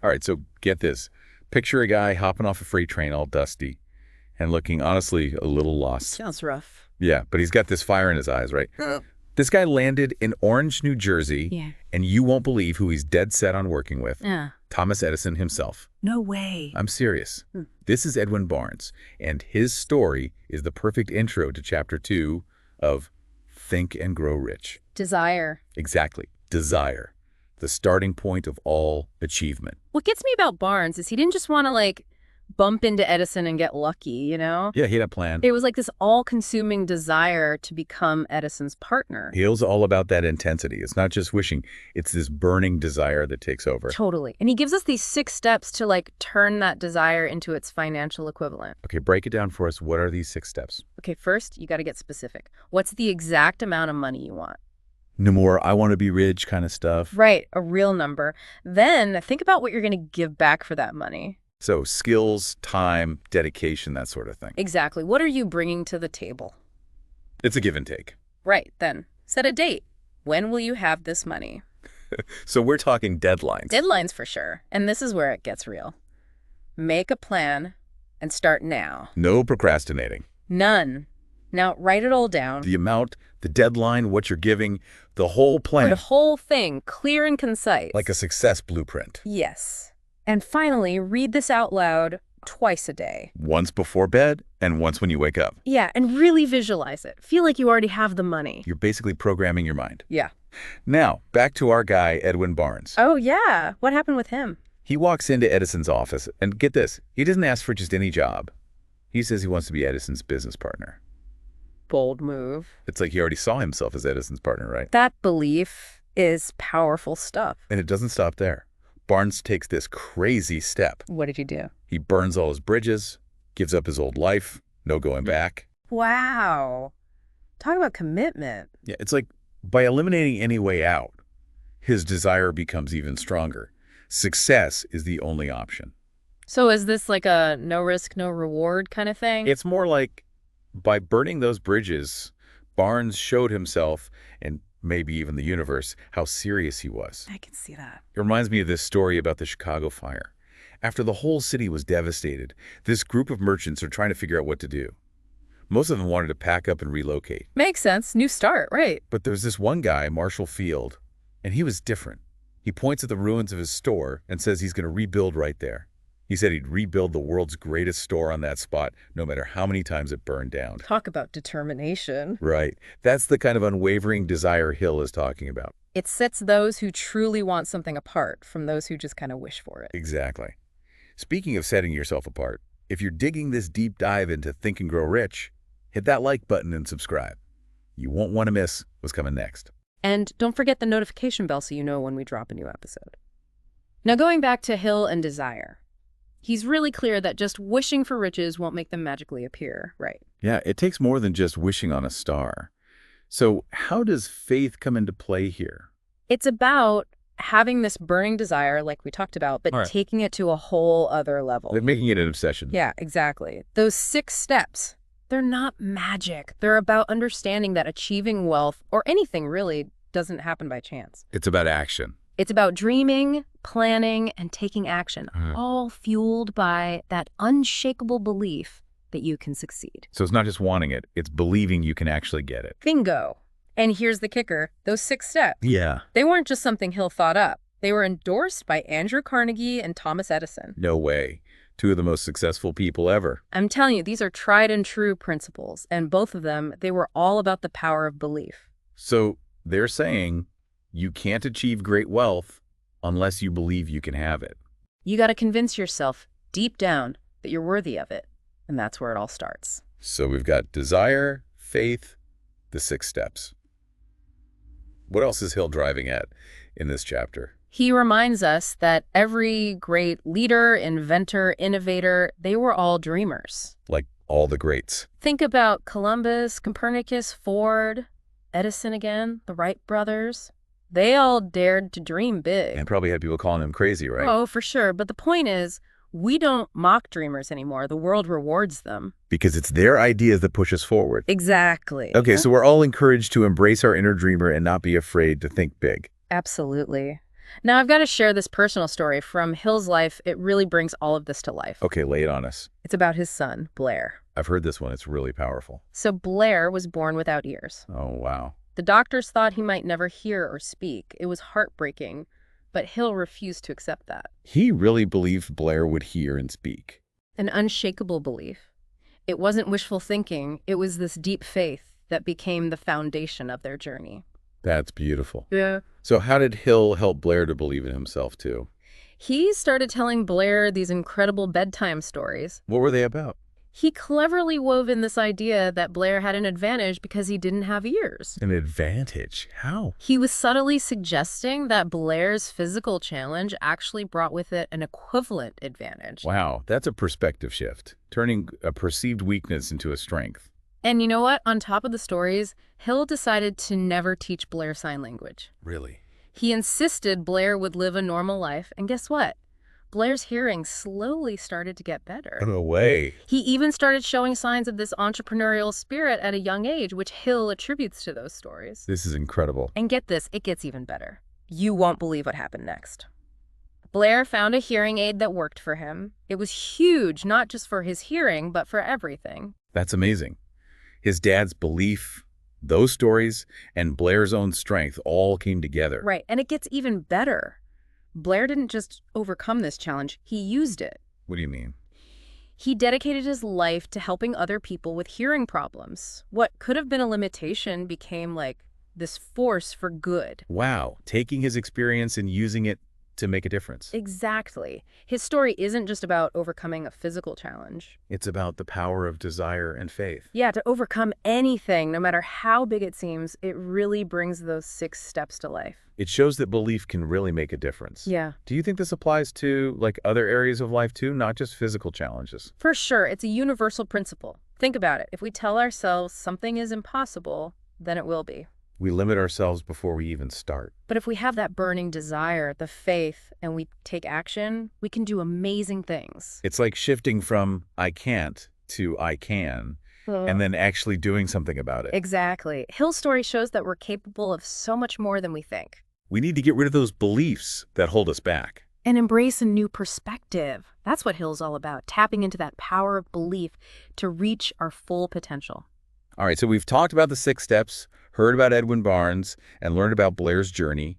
All right, so get this. Picture a guy hopping off a freight train all dusty and looking, honestly, a little lost. Sounds rough. Yeah, but he's got this fire in his eyes, right? This guy landed in Orange, New Jersey, Yeah. and you won't believe who he's dead set on working with. Yeah. Thomas Edison himself. No way. I'm serious. This is Edwin Barnes, and his story is the perfect intro to Chapter 2 of Think and Grow Rich. Desire. Exactly. Desire. The starting point of all achievement. What gets me about Barnes is he didn't just want to, bump into Edison and get lucky, you know? Yeah, he had a plan. It was like this all-consuming desire to become Edison's partner. Hill's all about that intensity. It's not just wishing. It's this burning desire that takes over. Totally. And he gives us these 6 steps to, turn that desire into its financial equivalent. Okay, break it down for us. What are these 6 steps? Okay, first, you got to get specific. What's the exact amount of money you want? No more, I want to be rich kind of stuff. Right, a real number. Then think about what you're going to give back for that money. So skills, time, dedication, that sort of thing. Exactly. What are you bringing to the table? It's a give and take. Right, then. Set a date. When will you have this money? So we're talking deadlines. Deadlines for sure. And this is where it gets real. Make a plan and start now. No procrastinating. None. Now write it all down. The amount, the deadline, what you're giving, the whole plan. The whole thing, clear and concise. Like a success blueprint. Yes. And finally, read this out loud twice a day. Once before bed and once when you wake up. Yeah, and really visualize it. Feel like you already have the money. You're basically programming your mind. Yeah. Now, back to our guy, Edwin Barnes. Oh, yeah. What happened with him? He walks into Edison's office, and get this, he doesn't ask for just any job. He says he wants to be Edison's business partner. Bold move. It's like he already saw himself as Edison's partner, right? That belief is powerful stuff. And it doesn't stop there. Barnes takes this crazy step. What did you do? He burns all his bridges, gives up his old life, no going back. Wow. Talk about commitment. Yeah, it's like by eliminating any way out, his desire becomes even stronger. Success is the only option. So is this like a no risk, no reward kind of thing? It's more like by burning those bridges, Barnes showed himself, and maybe even the universe, how serious he was. I can see that. It reminds me of this story about the Chicago fire. After the whole city was devastated, this group of merchants are trying to figure out what to do. Most of them wanted to pack up and relocate. Makes sense. New start, right? But there's this one guy, Marshall Field, and he was different. He points at the ruins of his store and says he's going to rebuild right there. He said he'd rebuild the world's greatest store on that spot, no matter how many times it burned down. Talk about determination. Right. That's the kind of unwavering desire Hill is talking about. It sets those who truly want something apart from those who just kind of wish for it. Exactly. Speaking of setting yourself apart, if you're digging this deep dive into Think and Grow Rich, hit that like button and subscribe. You won't want to miss what's coming next. And don't forget the notification bell so you know when we drop a new episode. Now going back to Hill and desire. He's really clear that just wishing for riches won't make them magically appear, right? Yeah, it takes more than just wishing on a star. So how does faith come into play here? It's about having this burning desire, like we talked about, but taking it to a whole other level. Like making it an obsession. Yeah, exactly. Those 6 steps, they're not magic. They're about understanding that achieving wealth, or anything really, doesn't happen by chance. It's about action. It's about dreaming, planning, and taking action, all fueled by that unshakable belief that you can succeed. So it's not just wanting it, it's believing you can actually get it. Bingo. And here's the kicker, those 6 steps. Yeah. They weren't just something Hill thought up. They were endorsed by Andrew Carnegie and Thomas Edison. No way. 2 of the most successful people ever. I'm telling you, these are tried and true principles, and both of them, they were all about the power of belief. So they're saying you can't achieve great wealth unless you believe you can have it. You got to convince yourself deep down that you're worthy of it. And that's where it all starts. So we've got desire, faith, the 6 steps. What else is Hill driving at in this chapter? He reminds us that every great leader, inventor, innovator, they were all dreamers. Like all the greats. Think about Columbus, Copernicus, Ford, Edison again, the Wright brothers. They all dared to dream big. And probably had people calling him crazy, right? Oh, for sure. But the point is, we don't mock dreamers anymore. The world rewards them. Because it's their ideas that push us forward. Exactly. Okay, so we're all encouraged to embrace our inner dreamer and not be afraid to think big. Absolutely. Now, I've got to share this personal story from Hill's life. It really brings all of this to life. Okay, lay it on us. It's about his son, Blair. I've heard this one. It's really powerful. So Blair was born without ears. Oh, wow. The doctors thought he might never hear or speak. It was heartbreaking, but Hill refused to accept that. He really believed Blair would hear and speak. An unshakable belief. It wasn't wishful thinking. It was this deep faith that became the foundation of their journey. That's beautiful. Yeah. So how did Hill help Blair to believe in himself, too? He started telling Blair these incredible bedtime stories. What were they about? He cleverly wove in this idea that Blair had an advantage because he didn't have ears. An advantage? How? He was subtly suggesting that Blair's physical challenge actually brought with it an equivalent advantage. Wow, that's a perspective shift, turning a perceived weakness into a strength. And you know what? On top of the stories, Hill decided to never teach Blair sign language. Really? He insisted Blair would live a normal life, and guess what? Blair's hearing slowly started to get better. No way. He even started showing signs of this entrepreneurial spirit at a young age, which Hill attributes to those stories. This is incredible. And get this, it gets even better. You won't believe what happened next. Blair found a hearing aid that worked for him. It was huge, not just for his hearing, but for everything. That's amazing. His dad's belief, those stories, and Blair's own strength all came together. Right, and it gets even better. Blair didn't just overcome this challenge, he used it. What do you mean? He dedicated his life to helping other people with hearing problems. What could have been a limitation became like this force for good. Wow, taking his experience and using it to make a difference. Exactly. His story isn't just about overcoming a physical challenge. It's about the power of desire and faith. Yeah, to overcome anything, no matter how big it seems, it really brings those 6 steps to life. It shows that belief can really make a difference. Yeah. Do you think this applies to like other areas of life too, not just physical challenges? For sure, it's a universal principle. Think about it. If we tell ourselves something is impossible, then it will be. We limit ourselves before we even start. But if we have that burning desire, the faith, and we take action, we can do amazing things. It's like shifting from I can't to I can, and then actually doing something about it. Exactly. Hill's story shows that we're capable of so much more than we think. We need to get rid of those beliefs that hold us back. And embrace a new perspective. That's what Hill's all about, tapping into that power of belief to reach our full potential. All right, so we've talked about the 6 steps, heard about Edwin Barnes, and learned about Blair's journey.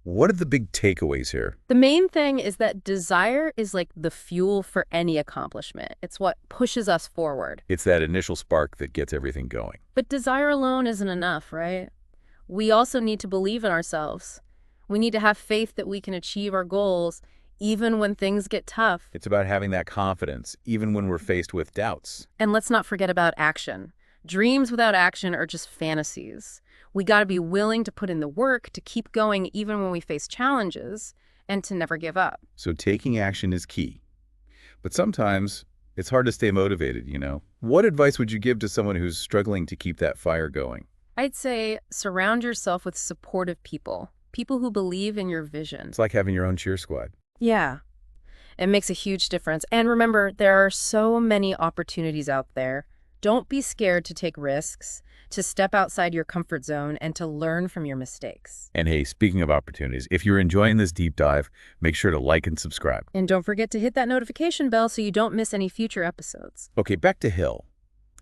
What are the big takeaways here? The main thing is that desire is like the fuel for any accomplishment. It's what pushes us forward. It's that initial spark that gets everything going. But desire alone isn't enough, right? We also need to believe in ourselves. We need to have faith that we can achieve our goals, even when things get tough. It's about having that confidence, even when we're faced with doubts. And let's not forget about action. Dreams without action are just fantasies. We got to be willing to put in the work, to keep going even when we face challenges, and to never give up. So taking action is key. But sometimes it's hard to stay motivated, you know? What advice would you give to someone who's struggling to keep that fire going? I'd say surround yourself with supportive people, people who believe in your vision. It's like having your own cheer squad. Yeah, it makes a huge difference. And remember, there are so many opportunities out there. Don't be scared to take risks, to step outside your comfort zone, and to learn from your mistakes. And hey, speaking of opportunities, if you're enjoying this deep dive, make sure to like and subscribe. And don't forget to hit that notification bell so you don't miss any future episodes. Okay, back to Hill.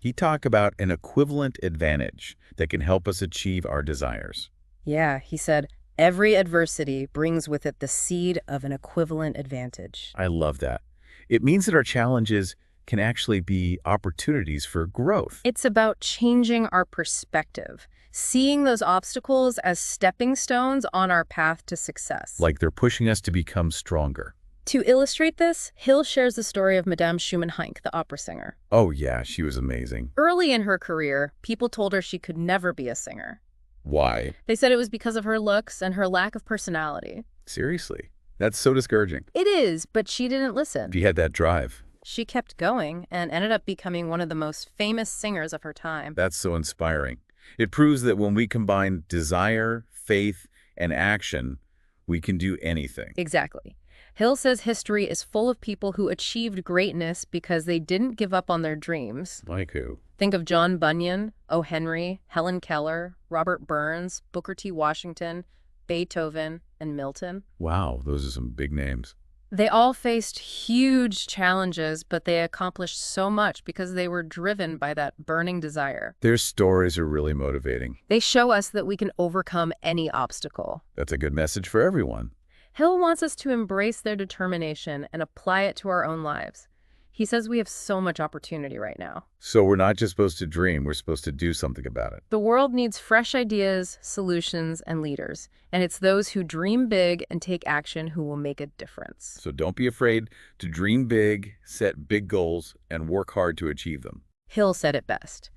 He talked about an equivalent advantage that can help us achieve our desires. Yeah, he said, every adversity brings with it the seed of an equivalent advantage. I love that. It means that our challenges can actually be opportunities for growth. It's about changing our perspective, seeing those obstacles as stepping stones on our path to success. Like they're pushing us to become stronger. To illustrate this, Hill shares the story of Madame Schumann-Heink, the opera singer. Oh yeah, she was amazing. Early in her career, people told her she could never be a singer. Why? They said it was because of her looks and her lack of personality. Seriously? That's so discouraging. It is, but she didn't listen. She had that drive. She kept going and ended up becoming one of the most famous singers of her time. That's so inspiring. It proves that when we combine desire, faith, and action, we can do anything. Exactly. Hill says history is full of people who achieved greatness because they didn't give up on their dreams. Like who? Think of John Bunyan, O. Henry, Helen Keller, Robert Burns, Booker T. Washington, Beethoven, and Milton. Wow, those are some big names. They all faced huge challenges, but they accomplished so much because they were driven by that burning desire. Their stories are really motivating. They show us that we can overcome any obstacle. That's a good message for everyone. Hill wants us to embrace their determination and apply it to our own lives. He says we have so much opportunity right now. So we're not just supposed to dream, we're supposed to do something about it. The world needs fresh ideas, solutions, and leaders, and it's those who dream big and take action who will make a difference. So don't be afraid to dream big, set big goals, and work hard to achieve them. Hill said it best.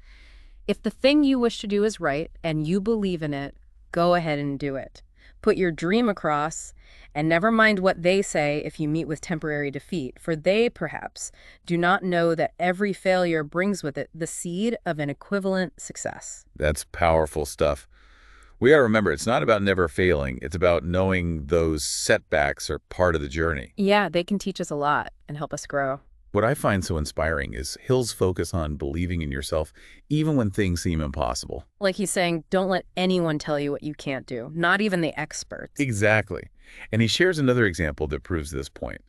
If the thing you wish to do is right and you believe in it, go ahead and do it. Put your dream across, and never mind what they say if you meet with temporary defeat, for they, perhaps, do not know that every failure brings with it the seed of an equivalent success. That's powerful stuff. We gotta remember, it's not about never failing. It's about knowing those setbacks are part of the journey. Yeah, they can teach us a lot and help us grow. What I find so inspiring is Hill's focus on believing in yourself, even when things seem impossible. Like he's saying, don't let anyone tell you what you can't do, not even the experts. Exactly. And he shares another example that proves this point.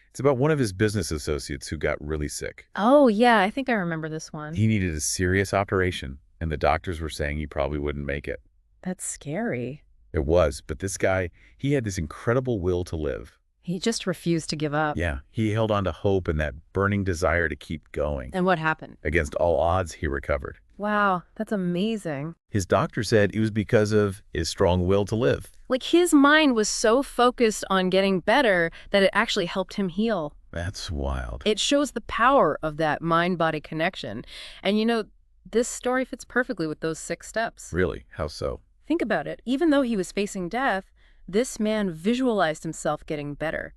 It's about one of his business associates who got really sick. Oh, yeah, I think I remember this one. He needed a serious operation, and the doctors were saying he probably wouldn't make it. That's scary. It was, but this guy, he had this incredible will to live. He just refused to give up. Yeah, he held on to hope and that burning desire to keep going. And what happened? Against all odds, he recovered. Wow, that's amazing. His doctor said it was because of his strong will to live. Like his mind was so focused on getting better that it actually helped him heal. That's wild. It shows the power of that mind-body connection. And you know, this story fits perfectly with those 6 steps. Really? How so? Think about it. Even though he was facing death, this man visualized himself getting better.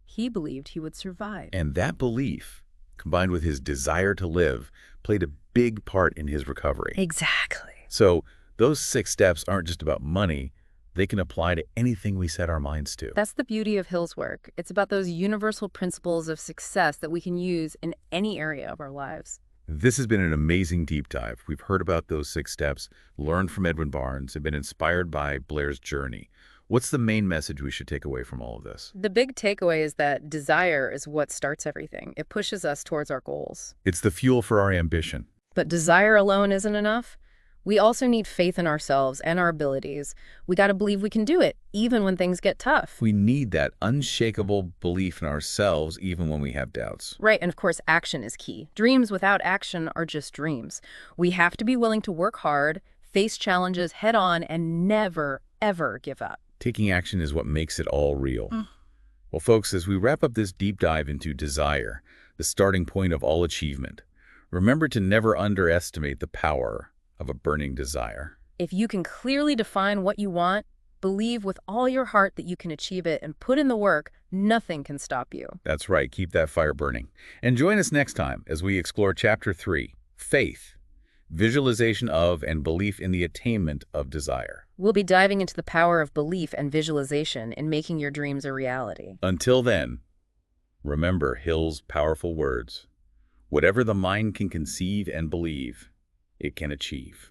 He believed he would survive. And that belief, combined with his desire to live, played a big part in his recovery. Exactly. So those 6 steps aren't just about money. They can apply to anything we set our minds to. That's the beauty of Hill's work. It's about those universal principles of success that we can use in any area of our lives. This has been an amazing deep dive. We've heard about those 6 steps, learned from Edwin Barnes, and been inspired by Blair's journey. What's the main message we should take away from all of this? The big takeaway is that desire is what starts everything. It pushes us towards our goals. It's the fuel for our ambition. But desire alone isn't enough. We also need faith in ourselves and our abilities. We got to believe we can do it, even when things get tough. We need that unshakable belief in ourselves, even when we have doubts. Right, and of course, action is key. Dreams without action are just dreams. We have to be willing to work hard, face challenges head on, and never, ever give up. Taking action is what makes it all real. Well, folks, as we wrap up this deep dive into desire, the starting point of all achievement, remember to never underestimate the power of a burning desire. If you can clearly define what you want, believe with all your heart that you can achieve it, and put in the work, nothing can stop you. That's right. Keep that fire burning. And join us next time as we explore Chapter 3, Faith, Visualization of and Belief in the Attainment of Desire. We'll be diving into the power of belief and visualization in making your dreams a reality. Until then, remember Hill's powerful words. Whatever the mind can conceive and believe, it can achieve.